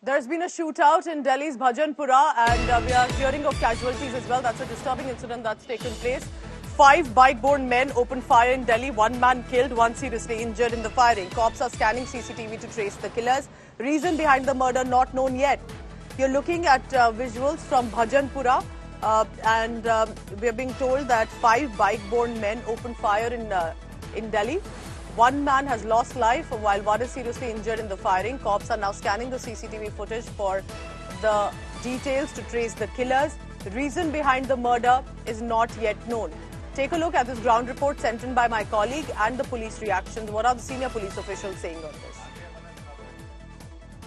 There's been a shootout in Delhi's Bhajanpura and we are hearing of casualties as well. That's a disturbing incident that's taken place. 5 bike-borne men opened fire in Delhi. 1 man killed, 1 seriously injured in the firing. Cops are scanning CCTV to trace the killers. Reason behind the murder not known yet. You're looking at visuals from Bhajanpura and we're being told that 5 bike-borne men opened fire in Delhi. 1 man has lost life while 1 is seriously injured in the firing. Cops are now scanning the CCTV footage for the details to trace the killers. The reason behind the murder is not yet known. Take a look at this ground report sent in by my colleague and the police reactions. What are the senior police officials saying on this?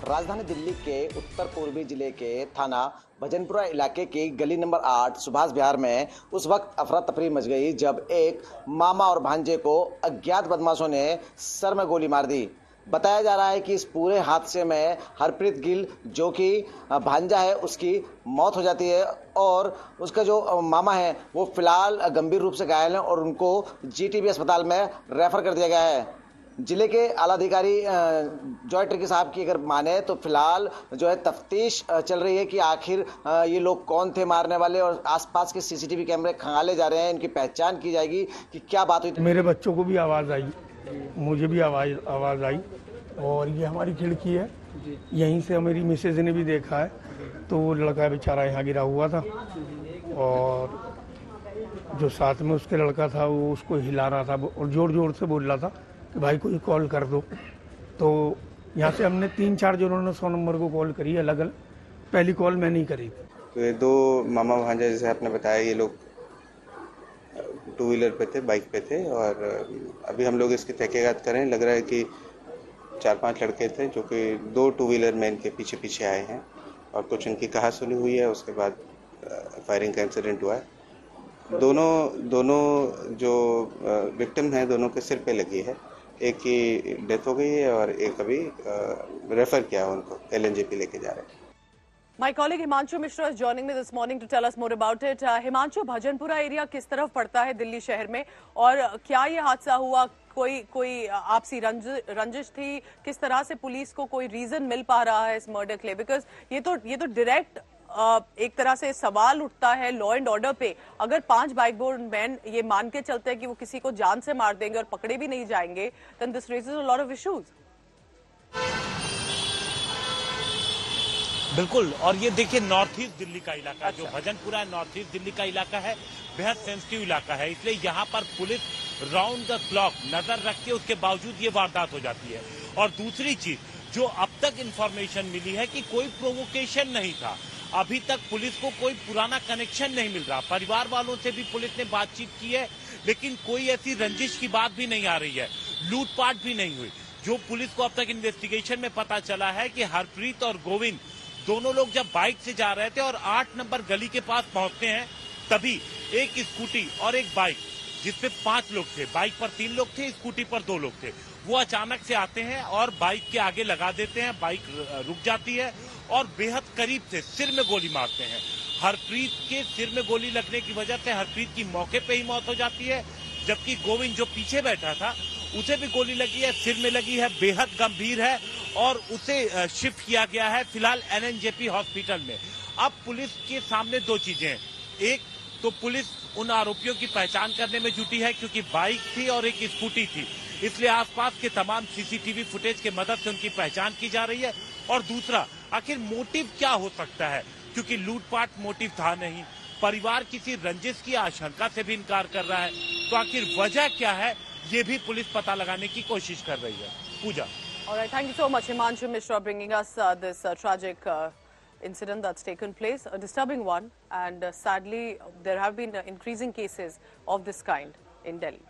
राजधानी दिल्ली के उत्तर पूर्वी जिले के थाना भजनपुरा इलाके की गली number 8 Subhash विहार में उस वक्त अफरा तफरी मच गई जब एक मामा और भांजे को अज्ञात बदमाशों ने सर में गोली मार दी। बताया जा रहा है कि इस पूरे हादसे में हरप्रीत गिल जो कि भांजा है उसकी मौत हो जाती है और उसका जो मामा है वो फिलहाल गंभीर रूप से घायल है और उनको जीटीबी अस्पताल में रेफर कर दिया गया है। जिले के आला अधिकारी जॉय ट्रिकी साहब की अगर माने तो फिलहाल जो है तफ्तीश चल रही है कि आखिर ये लोग कौन थे मारने वाले और आसपास के सीसीटीवी कैमरे खंगाले जा रहे हैं। इनकी पहचान की जाएगी कि क्या बात हुई। मेरे बच्चों को भी आवाज़ आई, मुझे भी आवाज़ आई और ये हमारी खिड़की है, यहीं से मेरी मिसेज ने भी देखा है। तो वो लड़का बेचारा यहाँ गिरा हुआ था और जो साथ में उसके लड़का था वो उसको हिला रहा था और जोर जोर से बोल रहा था कि भाई कोई कॉल कर दो। तो यहाँ से हमने 3-4 जनों ने 100 नंबर को कॉल करी अलग अलग। पहली कॉल मैं नहीं करी। तो ये 2 मामा भांजा जैसे आपने बताया ये लोग 2 व्हीलर पे थे, बाइक पे थे और अभी हम लोग इसकी तहकीकात करें। लग रहा है कि 4-5 लड़के थे जो कि 2 2 व्हीलर में इनके पीछे पीछे आए हैं और कुछ इनकी कहा सुनी हुई है। उसके बाद फायरिंग का इंसिडेंट हुआ है। दोनों जो विक्टिम हैं दोनों के सिर पे लगी है। एक की डेथ हो गई है और एक अभी रेफर किया है, उनको LNJP लेके जा रहे हैं। My colleague Himanshu Mishra is joining me this morning to tell us more about it. Himanshu, Bhajanpura area किस तरफ पड़ता है दिल्ली शहर में और क्या ये हादसा हुआ? कोई आपसी रंजिश थी? किस तरह से पुलिस को कोई रीजन मिल पा रहा है इस मर्डर के लिए? बिकॉज ये तो डायरेक्ट एक तरह से सवाल उठता है लॉ एंड ऑर्डर पे। अगर 5 बाइक-बोर्न मैन ये मान के चलते हैं कि वो किसी को जान से मार देंगे और पकड़े भी नहीं जाएंगे, then this raises a lot of issues. बिल्कुल, और ये देखिए नॉर्थ ईस्ट दिल्ली का इलाका है। जो भजनपुरा नॉर्थ ईस्ट दिल्ली का इलाका है, बेहद सेंसिटिव इलाका है, इसलिए यहाँ पर पुलिस राउंड द क्लॉक नजर रखती है, उसके बावजूद ये वारदात हो जाती है। और दूसरी चीज जो अब तक इंफॉर्मेशन मिली है कि कोई प्रोवोकेशन नहीं था। अभी तक पुलिस को कोई पुराना कनेक्शन नहीं मिल रहा। परिवार वालों से भी पुलिस ने बातचीत की है लेकिन कोई ऐसी रंजिश की बात भी नहीं आ रही है, लूटपाट भी नहीं हुई। जो पुलिस को अब तक इन्वेस्टिगेशन में पता चला है कि हरप्रीत और गोविंद दोनों लोग जब बाइक से जा रहे थे और 8 नंबर गली के पास पहुंचते हैं तभी एक स्कूटी और एक बाइक जिसपे 5 लोग थे, बाइक पर 3 लोग थे, स्कूटी पर 2 लोग थे, वो अचानक से आते हैं और बाइक के आगे लगा देते हैं। बाइक रुक जाती है और बेहद करीब से सिर में गोली मारते हैं। हरप्रीत के सिर में गोली लगने की वजह से हरप्रीत की मौके पे ही मौत हो जाती है, जबकि गोविंद जो पीछे बैठा था उसे भी गोली लगी है, सिर में लगी है, बेहद गंभीर है और उसे शिफ्ट किया गया है फिलहाल LNJP हॉस्पिटल में। अब पुलिस के सामने 2 चीजें हैं। एक तो पुलिस उन आरोपियों की पहचान करने में जुटी है क्योंकि बाइक थी और एक स्कूटी थी, इसलिए आसपास के तमाम CCTV फुटेज के मदद से उनकी पहचान की जा रही है। और दूसरा, आखिर मोटिव क्या हो सकता है, क्योंकि लूटपाट मोटिव था नहीं, परिवार किसी रंजिश की आशंका से भी इनकार कर रहा है, तो आखिर वजह क्या है ये भी पुलिस पता लगाने की कोशिश कर रही है। पूजा। Alright, thank you so much, Himanshu Mishra, bringing us this tragic incident that's taken place, a disturbing one, and sadly there have been increasing cases of this kind in Delhi.